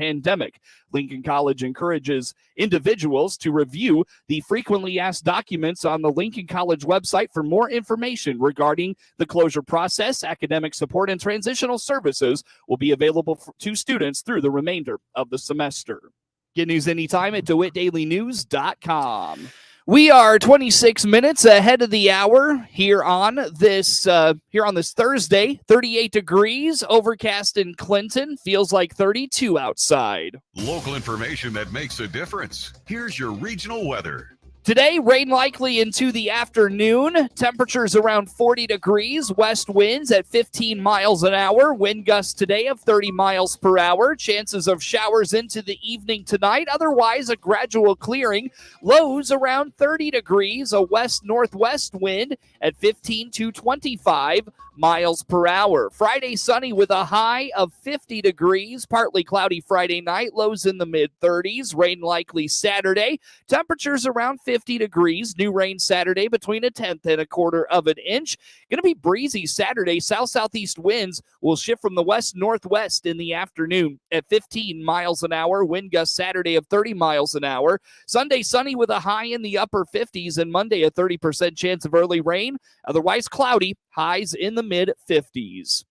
pandemic. Lincoln College encourages individuals to review the frequently asked documents on the Lincoln College website for more information regarding the closure process. Academic support and transitional services will be available to students through the remainder of the semester. Get news anytime at DeWittDailyNews.com. We are 26 minutes ahead of the hour here on this Thursday. 38 degrees, overcast in Clinton. Feels like 32 outside. Local information that makes a difference. Here's your regional weather. Today, rain likely into the afternoon. Temperatures around 40 degrees. West winds at 15 miles an hour. Wind gusts today of 30 miles per hour. Chances of showers into the evening tonight. Otherwise, a gradual clearing. Lows around 30 degrees. A west-northwest wind at 15 to 25 miles per hour. Friday, sunny with a high of 50 degrees. Partly cloudy Friday night. Lows in the mid-30s. Rain likely Saturday. Temperatures around 50 degrees. New rain Saturday between 1/10 and 1/4 of an inch. Going to be breezy Saturday. South-southeast winds will shift from the west-northwest in the afternoon at 15 miles an hour. Wind gusts Saturday of 30 miles an hour. Sunday, sunny with a high in the upper 50s. And Monday, a 30% chance of early rain. Otherwise cloudy. Highs in the mid-50s.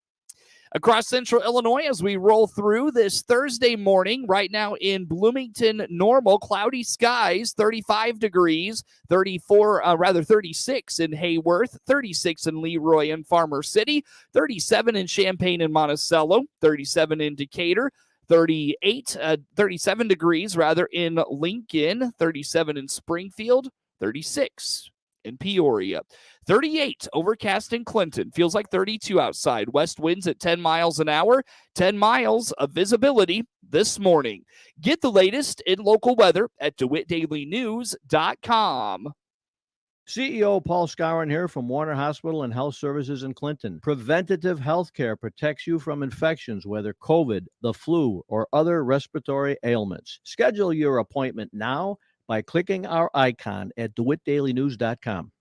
Across central Illinois as we roll through this Thursday morning, right now in Bloomington, normal, cloudy skies, 35 degrees, 36 in Hayworth, 36 in Leroy and Farmer City, 37 in Champaign and Monticello, 37 in Decatur, 37 degrees in Lincoln, 37 in Springfield, 36 in Peoria. 38 overcast in Clinton. Feels like 32 outside. West winds at 10 miles an hour. 10 miles of visibility this morning. Get the latest in local weather at DeWittDailyNews.com. CEO Paul Skowron here from Warner Hospital and Health Services in Clinton. Preventative health care protects you from infections, whether COVID, the flu, or other respiratory ailments. Schedule your appointment now by clicking our icon at DeWittDailyNews.com.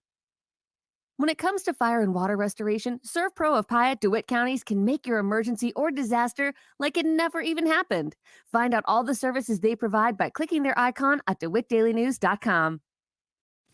When it comes to fire and water restoration, ServPro of Piatt, DeWitt counties can make your emergency or disaster like it never even happened. Find out all the services they provide by clicking their icon at DeWittDailyNews.com.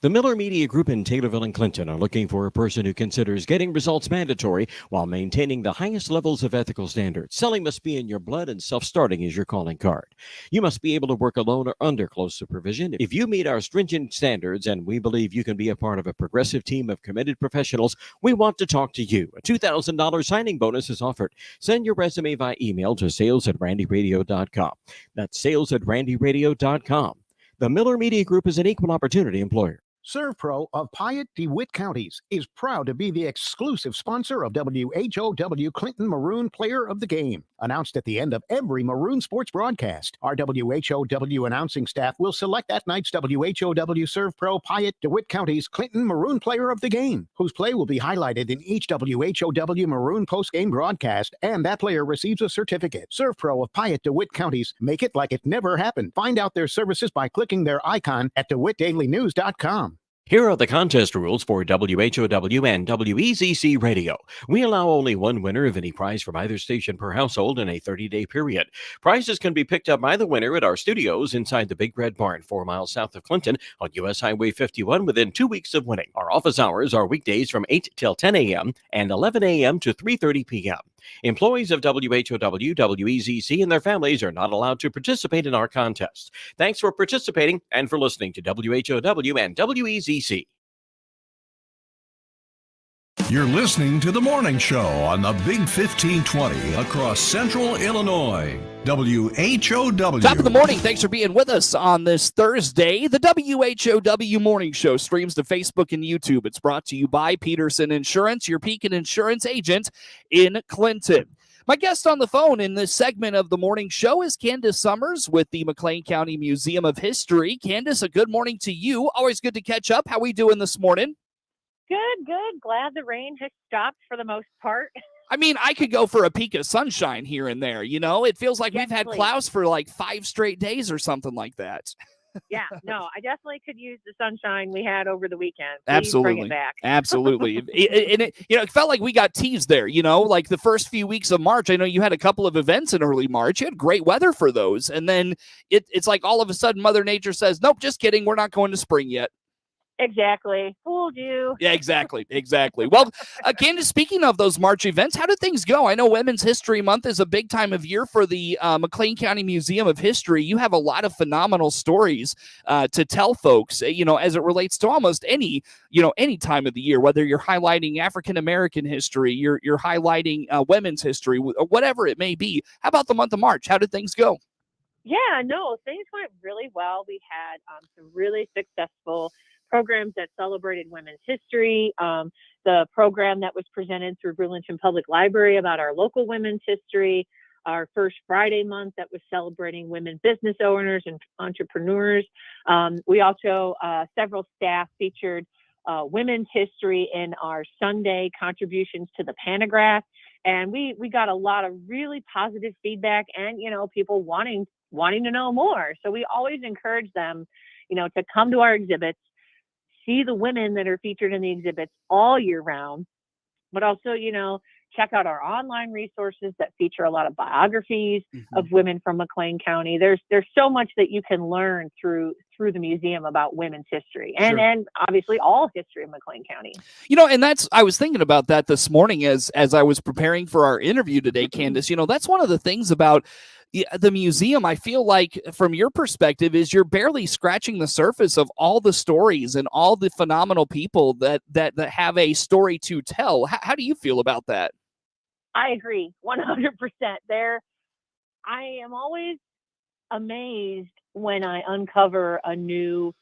The Miller Media Group in Taylorville and Clinton are looking for a person who considers getting results mandatory while maintaining the highest levels of ethical standards. Selling must be in your blood and self-starting is your calling card. You must be able to work alone or under close supervision. If you meet our stringent standards and we believe you can be a part of a progressive team of committed professionals, we want to talk to you. A $2,000 signing bonus is offered. Send your resume via email to sales@randyradio.com. That's sales@randyradio.com. The Miller Media Group is an equal opportunity employer. ServPro of Piatt, DeWitt counties is proud to be the exclusive sponsor of WHOW Clinton Maroon Player of the Game. Announced at the end of every Maroon sports broadcast, our WHOW announcing staff will select that night's WHOW ServPro Piatt, DeWitt counties Clinton Maroon Player of the Game, whose play will be highlighted in each WHOW Maroon post-game broadcast, and that player receives a certificate. ServPro of Piatt, DeWitt counties make it like it never happened. Find out their services by clicking their icon at DeWittDailyNews.com. Here are the contest rules for WHOW and WEZC Radio. We allow only one winner of any prize from either station per household in a 30-day period. Prizes can be picked up by the winner at our studios inside the Big Red Barn, 4 miles south of Clinton on U.S. Highway 51 within 2 weeks of winning. Our office hours are weekdays from 8 till 10 a.m. and 11 a.m. to 3:30 p.m. Employees of WHOW, WEZC, and their families are not allowed to participate in our contest. Thanks for participating and for listening to WHOW and WEZC. You're listening to The Morning Show on the Big 1520 across central Illinois. WHOW. Top of the morning. Thanks for being with us on this Thursday. The WHOW Morning Show streams to Facebook and YouTube. It's brought to you by Peterson Insurance, your Pekin Insurance agent in Clinton. My guest on the phone in this segment of the morning show is Candace Summers with the McLean County Museum of History. Candace, a good morning to you. Always good to catch up. How are we doing this morning? Good. Glad the rain has stopped for the most part. I mean, I could go for a peak of sunshine here and there, you know? It feels like Yes, we've had please. clouds for like 5 straight days or something like that. Yeah, no, I definitely could use the sunshine we had over the weekend. Please Absolutely. bring it back. Absolutely. It felt like we got teased there, like the first few weeks of March. I know you had a couple of events in early March. You had great weather for those. And then it's like all of a sudden Mother Nature says, nope, just kidding. We're not going to spring yet. Exactly. Fooled you. Yeah, exactly. Well, Candace, speaking of those March events, how did things go? I know Women's History Month is a big time of year for the McLean County Museum of History. You have a lot of phenomenal stories to tell folks, as it relates to almost any time of the year, whether you're highlighting African-American history, you're highlighting women's history, whatever it may be. How about the month of March? How did things go? Yeah, no, things went really well. We had some really successful programs that celebrated women's history. The program that was presented through Burlington Public Library about our local women's history. Our first Friday month that was celebrating women business owners and entrepreneurs. We also, several staff featured women's history in our Sunday contributions to the Pantograph. And we got a lot of really positive feedback and, people wanting to know more. So we always encourage them, to come to our exhibits, see the women that are featured in the exhibits all year round, but also, check out our online resources that feature a lot of biographies of women from McLean County. There's so much that you can learn through the museum about women's history and obviously all history of McLean County. And I was thinking about that this morning as I was preparing for our interview today, Candace. That's one of the things about the museum, I feel like, from your perspective, is you're barely scratching the surface of all the stories and all the phenomenal people that have a story to tell. How do you feel about that? I agree 100% there. I am always amazed when I uncover a new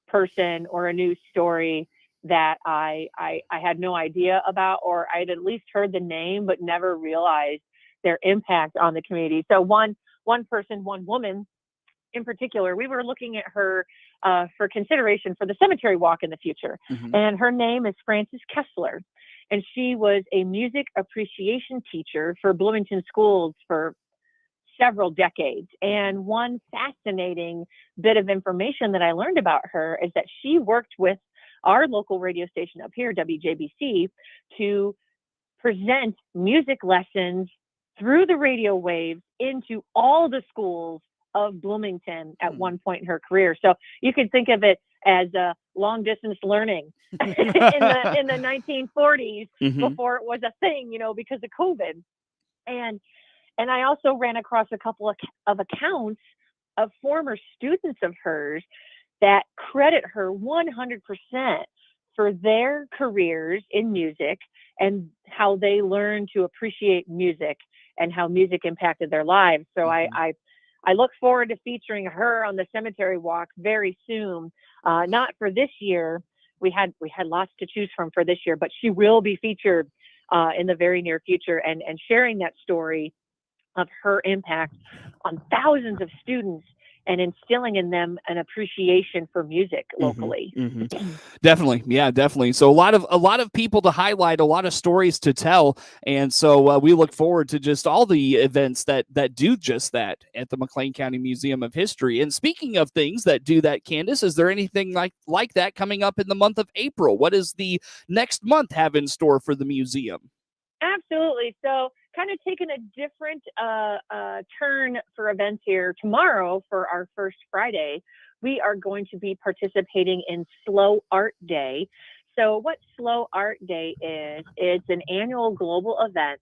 person or a new story that I had no idea about, or I'd at least heard the name, but never realized their impact on the community. So one person, one woman in particular, we were looking at her for consideration for the cemetery walk in the future. And her name is Frances Kessler. And she was a music appreciation teacher for Bloomington schools for several decades. And one fascinating bit of information that I learned about her is that she worked with our local radio station up here, WJBC, to present music lessons through the radio waves into all the schools of Bloomington at one point in her career. So you can think of it as a long distance learning in the 1940s before it was a thing, because of COVID. And I also ran across a couple of accounts of former students of hers that credit her 100% for their careers in music and how they learned to appreciate music and how music impacted their lives. So I look forward to featuring her on the cemetery walk very soon. Not for this year. We had lots to choose from for this year, but she will be featured in the very near future and sharing that story of her impact on thousands of students and instilling in them an appreciation for music locally. Definitely. Yeah, definitely. So a lot of people to highlight, a lot of stories to tell. And so we look forward to just all the events that do just that at the McLean County Museum of History. And speaking of things that do that, Candace, is there anything like that coming up in the month of April? What does the next month have in store for the museum? Absolutely. So kind of taking a different turn for events here. Tomorrow for our first Friday, we are going to be participating in Slow Art Day. So what Slow Art Day is, it's an annual global event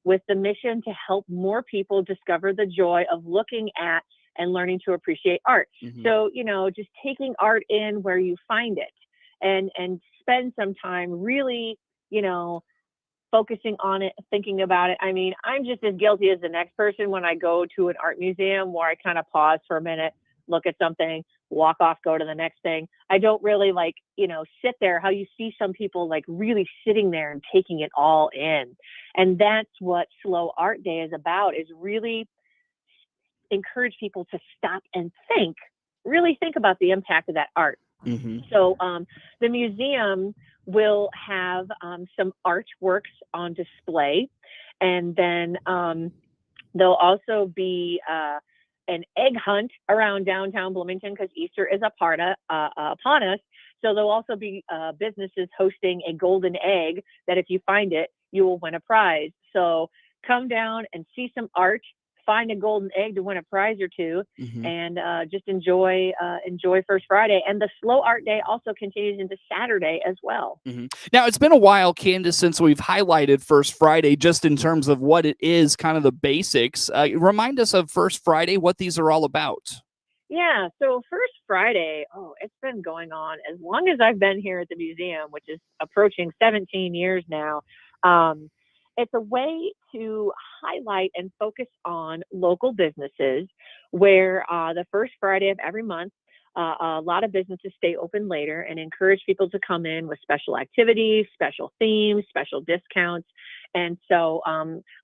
with the mission to help more people discover the joy of looking at and learning to appreciate art. So, just taking art in where you find it and spend some time really, focusing on it, thinking about it. I mean, I'm just as guilty as the next person when I go to an art museum where I kind of pause for a minute, look at something, walk off, go to the next thing. I don't really sit there how you see some people really sitting there and taking it all in. And that's what Slow Art Day is about, is really encourage people to stop and really think about the impact of that art. So the museum will have some artworks on display, and then there'll also be an egg hunt around downtown Bloomington because Easter is upon us. So there'll also be businesses hosting a golden egg that if you find it, you will win a prize. So come down and see some art, find a golden egg to win a prize or two, and just enjoy First Friday. And the Slow Art Day also continues into Saturday as well. Now, it's been a while, Candace, since we've highlighted First Friday, just in terms of what it is, kind of the basics. Remind us of First Friday, what these are all about. Yeah, so First Friday, it's been going on as long as I've been here at the museum, which is approaching 17 years now. It's a way to highlight and focus on local businesses where the first Friday of every month, a lot of businesses stay open later and encourage people to come in with special activities, special themes, special discounts. And so,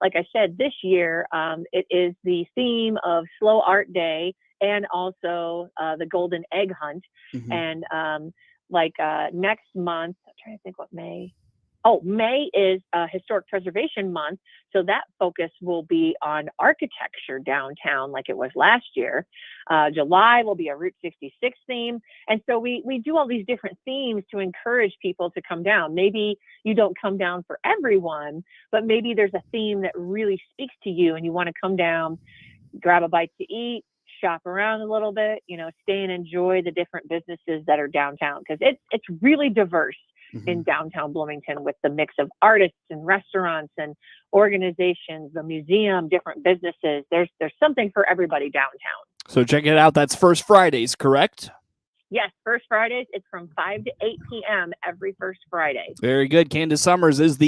like I said, this year, it is the theme of Slow Art Day and also the Golden Egg Hunt. And next month, I'm trying to think what May. May is Historic Preservation Month, so that focus will be on architecture downtown like it was last year. July will be a Route 66 theme, and so we do all these different themes to encourage people to come down. Maybe you don't come down for everyone, but maybe there's a theme that really speaks to you and you want to come down, grab a bite to eat, shop around a little bit, stay and enjoy the different businesses that are downtown, because it's really diverse in downtown Bloomington with the mix of artists and restaurants and organizations, the museum, different businesses. There's something for everybody downtown. So check it out. That's First Fridays, correct? Yes, First Fridays. It's from 5 to 8 p.m. every First Friday. Very good. Candace Summers is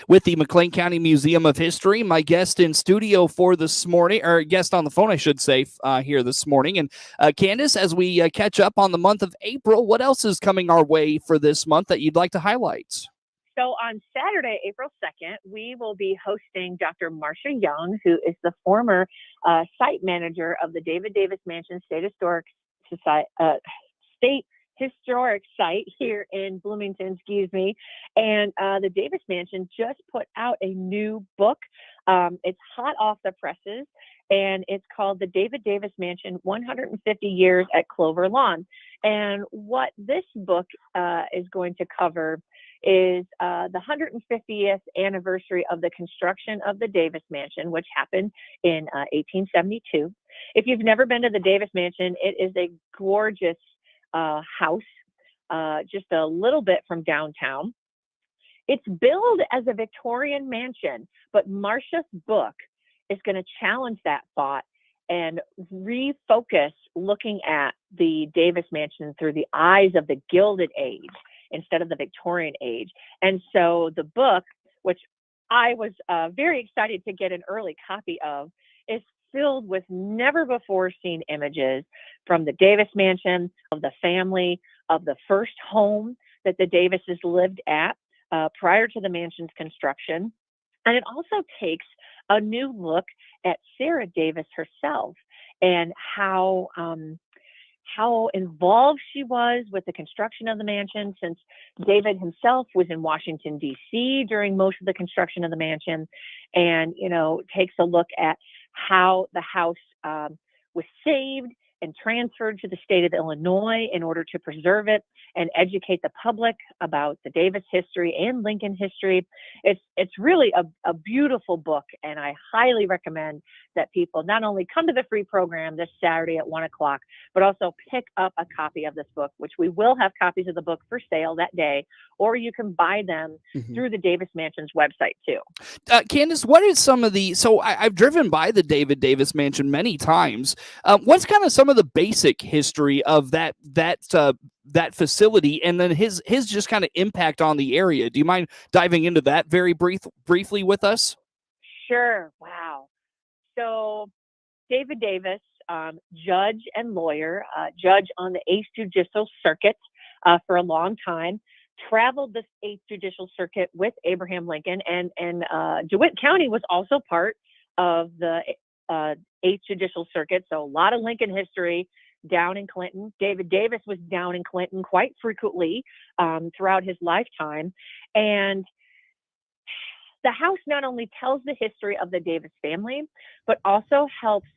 with the McLean County Museum of History, my guest in studio for this morning, or guest on the phone, I should say, here this morning. And Candace, as we catch up on the month of April, what else is coming our way for this month that you'd like to highlight? So on Saturday, April 2nd, we will be hosting Dr. Marcia Young, who is the former site manager of the David Davis Mansion State Historic Site here in Bloomington, and the Davis Mansion just put out a new book. It's hot off the presses, and it's called The David Davis Mansion, 150 Years at Clover Lawn. And what this book is going to cover is the 150th anniversary of the construction of the Davis Mansion, which happened in 1872. If you've never been to the Davis Mansion, it is a gorgeous house, just a little bit from downtown. It's billed as a Victorian mansion, but Marcia's book is going to challenge that thought and refocus looking at the Davis Mansion through the eyes of the Gilded Age instead of the Victorian age. And so the book, which I was very excited to get an early copy of, is filled with never before seen images from the Davis Mansion, of the family, of the first home that the Davises lived at prior to the mansion's construction. And it also takes a new look at Sarah Davis herself and how involved she was with the construction of the mansion, since David himself was in Washington, D.C. during most of the construction of the mansion, and, takes a look at how the house was saved and transferred to the state of Illinois in order to preserve it and educate the public about the Davis history and Lincoln history. It's really a beautiful book, and I highly recommend that people not only come to the free program this Saturday at 1 o'clock, but also pick up a copy of this book, which we will have copies of the book for sale that day, or you can buy them through the Davis Mansion's website too. Candace, what is some of so I've driven by the David Davis Mansion many times. What's kind of some of the basic history of that facility, and then his just kind of impact on the area? Do you mind diving into that very briefly with us? Sure. Wow. So David Davis, judge and lawyer, judge on the 8th Judicial Circuit for a long time, traveled this 8th Judicial Circuit with Abraham Lincoln, and DeWitt County was also part of the 8th Judicial Circuit. So a lot of Lincoln history down in Clinton. David Davis was down in Clinton quite frequently throughout his lifetime. And the house not only tells the history of the Davis family, but also helps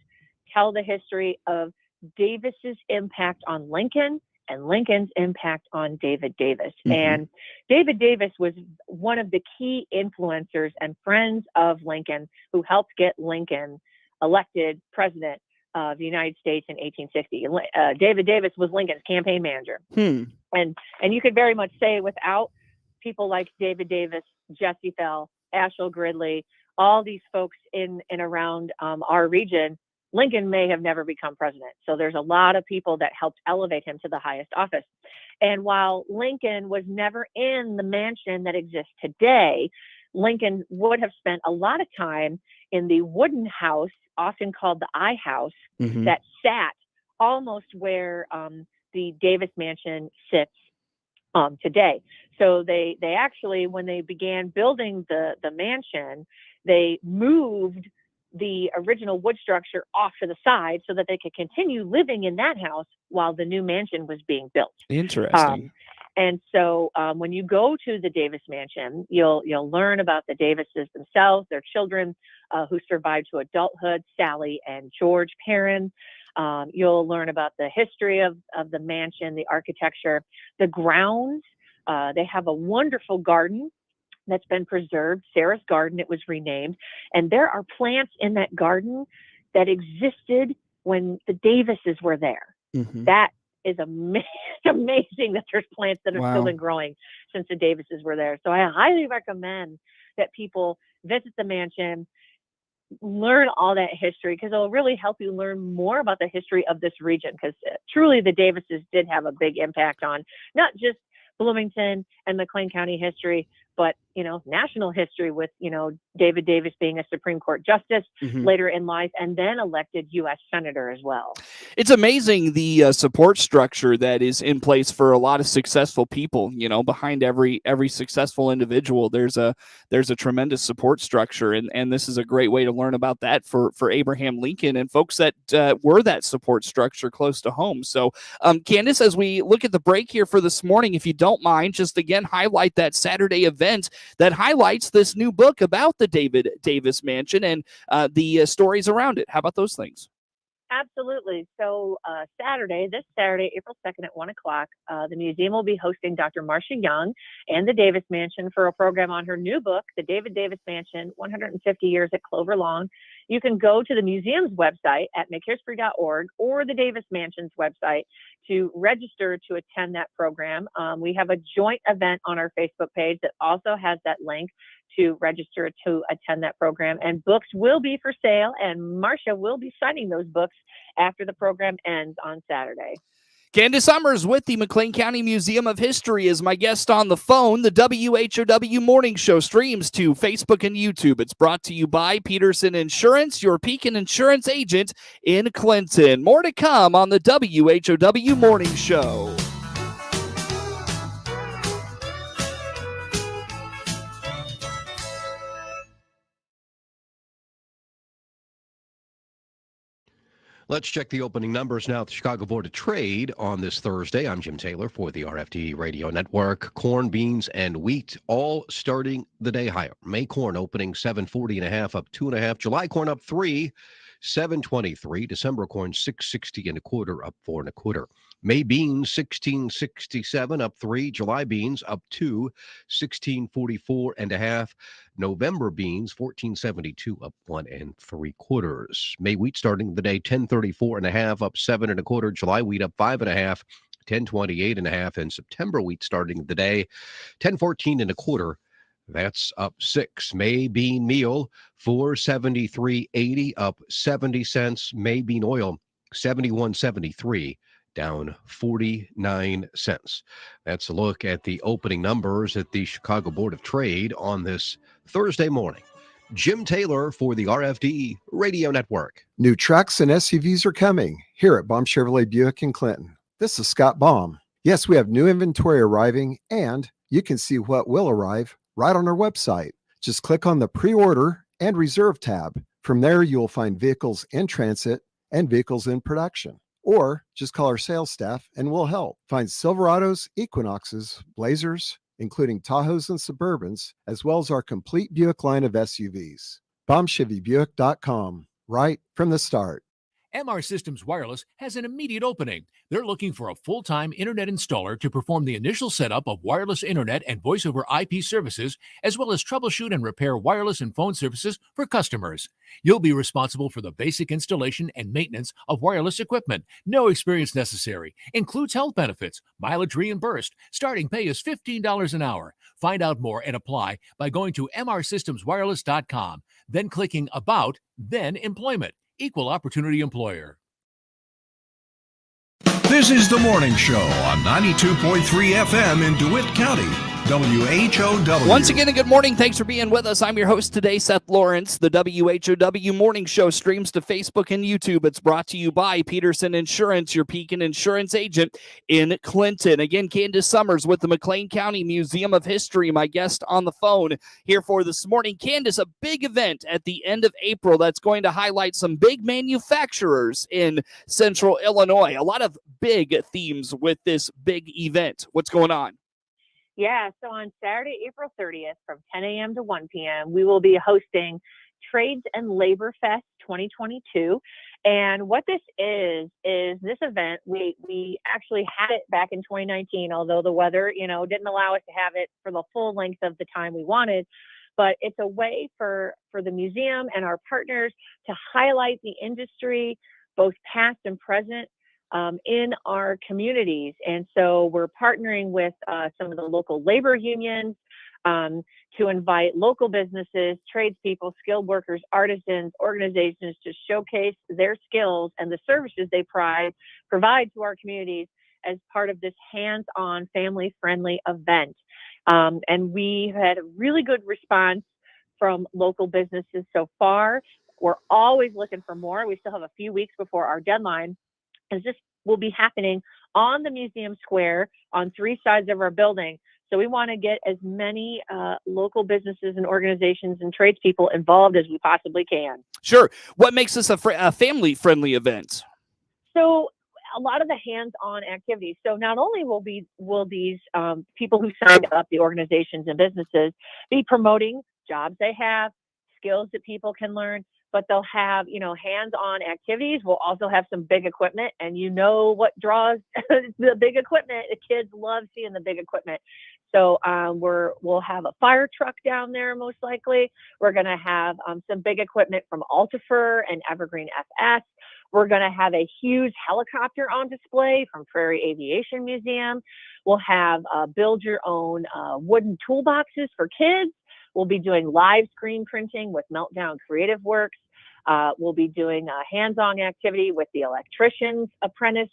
tell the history of Davis's impact on Lincoln and Lincoln's impact on David Davis. And David Davis was one of the key influencers and friends of Lincoln who helped get Lincoln elected president of the United States in 1860. David Davis was Lincoln's campaign manager. And you could very much say without people like David Davis, Jesse Fell, Ashel Gridley, all these folks in and around our region, Lincoln may have never become president. So there's a lot of people that helped elevate him to the highest office. And while Lincoln was never in the mansion that exists today, Lincoln would have spent a lot of time in the wooden house, often called the I House, that sat almost where the Davis Mansion sits today. So they actually, when they began building the mansion, they moved the original wood structure off to the side so that they could continue living in that house while the new mansion was being built. Interesting. And so when you go to the Davis Mansion, you'll learn about the Davises themselves, their children who survived to adulthood, Sally and George Perrin. You'll learn about the history of the mansion, the architecture, the grounds. They have a wonderful garden that's been preserved, Sarah's Garden, it was renamed. And there are plants in that garden that existed when the Davises were there. That is amazing that there's plants that have still been growing since the Davises were there. So I highly recommend that people visit the mansion, learn all that history, because it'll really help you learn more about the history of this region, because truly the Davises did have a big impact on not just Bloomington and McLean County history, but, national history with, David Davis being a Supreme Court justice later in life and then elected U.S. Senator as well. It's amazing the support structure that is in place for a lot of successful people. Behind every successful individual, there's a tremendous support structure. And this is a great way to learn about that for Abraham Lincoln and folks that were that support structure close to home. So, Candace, as we look at the break here for this morning, if you don't mind, just again highlight that Saturday event that highlights this new book about the David Davis Mansion and the stories around it. How about those things? Absolutely. So this Saturday, April 2nd at 1 o'clock, the museum will be hosting Dr. Marcia Young and the Davis Mansion for a program on her new book, The David Davis Mansion, 150 Years at Clover Lawn. You can go to the museum's website at mchistory.org or the Davis Mansion's website to register to attend that program. We have a joint event on our Facebook page that also has that link to register to attend that program. And books will be for sale, and Marcia will be signing those books after the program ends on Saturday. Candace Summers with the McLean County Museum of History is my guest on the phone. The WHOW Morning Show streams to Facebook and YouTube. It's brought to you by Peterson Insurance, your Pekin Insurance agent in Clinton. More to come on the WHOW Morning Show. Let's check the opening numbers now at the Chicago Board of Trade on this Thursday. I'm Jim Taylor for the RFD Radio Network. Corn, beans, and wheat all starting the day higher. May corn opening 740.5, up 2.5. July corn up 3, 723. December corn 660.25, up 4.25. May beans 1667, up 3. July beans up 2, 1644.5. November beans 1472, up 1 3/4. May wheat starting the day 1034.5, up 7 1/4. July wheat up 5.5, 1028.5. And September wheat starting the day 1014 1/4. That's up 6. May bean meal 473.80, up 70 cents. May bean oil 71.73, down 49 cents. That's a look at the opening numbers at the Chicago Board of Trade on this Thursday morning. Jim Taylor for the RFD Radio Network. New trucks and SUVs are coming here at Baum Chevrolet Buick in Clinton. This is Scott Baum. Yes, we have new inventory arriving, and you can see what will arrive right on our website. Just click on the pre-order and reserve tab. From there, you will find vehicles in transit and vehicles in production. Or just call our sales staff and we'll help. Find Silverados, Equinoxes, Blazers, including Tahoes and Suburbans, as well as our complete Buick line of SUVs. BaumChevyBuick.com, right from the start. MR Systems Wireless has an immediate opening. They're looking for a full-time internet installer to perform the initial setup of wireless internet and voice over IP services, as well as troubleshoot and repair wireless and phone services for customers. You'll be responsible for the basic installation and maintenance of wireless equipment. No experience necessary. Includes health benefits, mileage reimbursed. Starting pay is $15 an hour. Find out more and apply by going to mrsystemswireless.com, then clicking About, then Employment. Equal opportunity employer. This is the morning show on 92.3 FM in DeWitt County, WHOW. Once again, good morning. Thanks for being with us. I'm your host today, Seth Lawrence. The WHOW Morning Show streams to Facebook and YouTube. It's brought to you by Peterson Insurance, your Pekin Insurance agent in Clinton. Again, Candace Summers with the McLean County Museum of History, my guest on the phone here for this morning. Candace, a big event at the end of April that's going to highlight some big manufacturers in Central Illinois. A lot of big themes with this big event. What's going on? Yeah, so on Saturday, April 30th, from 10 a.m. to 1 p.m., we will be hosting Trades and Labor Fest 2022. And what this is this event, we actually had it back in 2019, although the weather, didn't allow us to have it for the full length of the time we wanted. But it's a way for the museum and our partners to highlight the industry, both past and present, in our communities. And so we're partnering with some of the local labor unions to invite local businesses, tradespeople, skilled workers, artisans, organizations to showcase their skills and the services they provide to our communities as part of this hands-on, family-friendly event. And we had a really good response from local businesses so far. We're always looking for more. We still have a few weeks before our deadline. And this will be happening on the museum square on 3 sides of our building. So we want to get as many local businesses and organizations and tradespeople involved as we possibly can. Sure. What makes this a family-friendly event? So a lot of the hands-on activities. So not only will these people who signed up, the organizations and businesses, be promoting jobs they have, skills that people can learn, but they'll have, hands-on activities. We'll also have some big equipment, and what draws the big equipment. The kids love seeing the big equipment. So we'll have a fire truck down there, most likely. We're going to have some big equipment from Altifer and Evergreen FS. We're going to have a huge helicopter on display from Prairie Aviation Museum. We'll have build your own wooden toolboxes for kids. We'll be doing live screen printing with Meltdown Creative Works. We'll be doing a hands-on activity with the electrician's apprentice.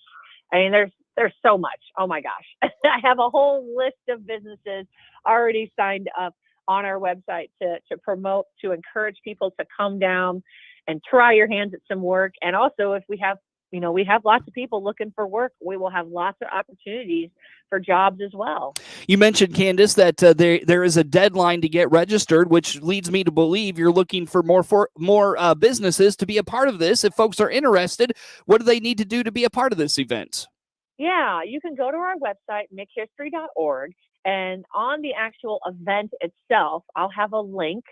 I mean, there's so much. Oh my gosh. I have a whole list of businesses already signed up on our website to promote, to encourage people to come down and try your hands at some work. And also, if we have lots of people looking for work, we will have lots of opportunities for jobs as well. You mentioned, Candace, that there is a deadline to get registered, which leads me to believe you're looking for more businesses to be a part of this. If folks are interested, what do they need to do to be a part of this event? Yeah, you can go to our website, mchistory.org, and on the actual event itself, I'll have a link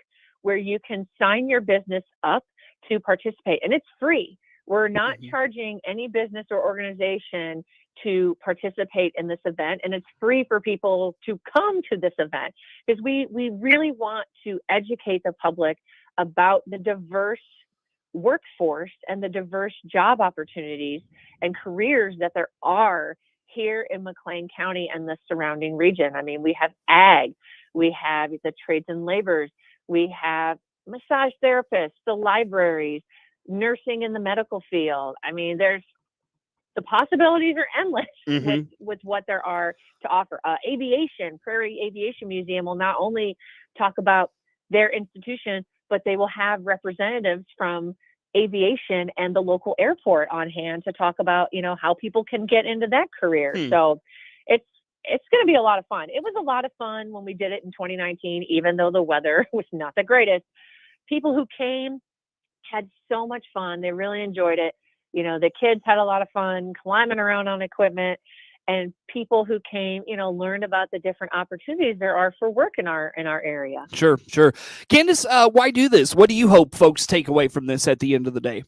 where you can sign your business up to participate, and it's free. We're not charging any business or organization to participate in this event, and it's free for people to come to this event because we really want to educate the public about the diverse workforce and the diverse job opportunities and careers that there are here in McLean County and the surrounding region. I mean, we have ag, we have the trades and labors, we have massage therapists, the libraries, nursing in the medical field. I mean, the possibilities are endless with what there are to offer. Aviation, Prairie Aviation Museum will not only talk about their institution, but they will have representatives from aviation and the local airport on hand to talk about, how people can get into that career. So it's going to be a lot of fun. It was a lot of fun when we did it in 2019, even though the weather was not the greatest. People who came had so much fun. They really enjoyed it. The kids had a lot of fun climbing around on equipment, and people who came, learned about the different opportunities there are for work in our area. Sure. Candace, why do this? What do you hope folks take away from this at the end of the day?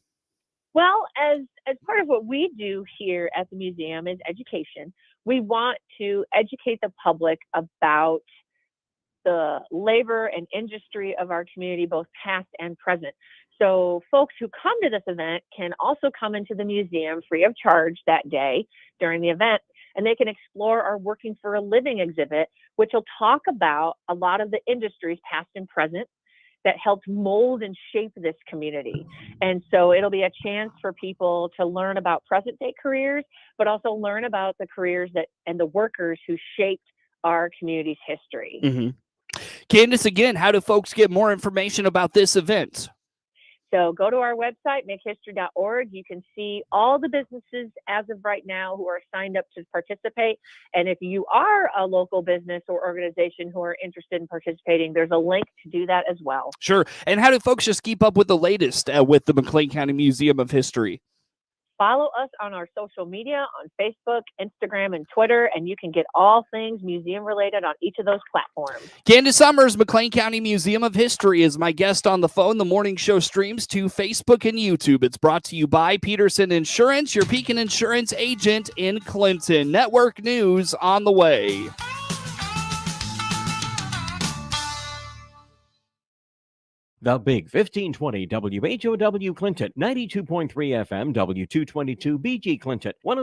Well, as part of what we do here at the museum is education. We want to educate the public about the labor and industry of our community, both past and present. So folks who come to this event can also come into the museum free of charge that day during the event, and they can explore our Working for a Living exhibit, which will talk about a lot of the industries, past and present, that helped mold and shape this community. And so it'll be a chance for people to learn about present day careers, but also learn about the careers that and the workers who shaped our community's history. Mm-hmm. Candace, again, how do folks get more information about this event? So go to our website, makehistory.org. You can see all the businesses as of right now who are signed up to participate. And if you are a local business or organization who are interested in participating, there's a link to do that as well. Sure. And how do folks just keep up with the latest with the McLean County Museum of History? Follow us on our social media on Facebook, Instagram, and Twitter, and you can get all things museum related on each of those platforms. Candace Summers, McLean County Museum of History, is my guest on the phone. The morning show streams to Facebook and YouTube. It's brought to you by Peterson Insurance, your Pekin Insurance agent in Clinton. Network news on the way. The Big 1520 WHOW Clinton, 92.3 FM, W222 BG Clinton, 106.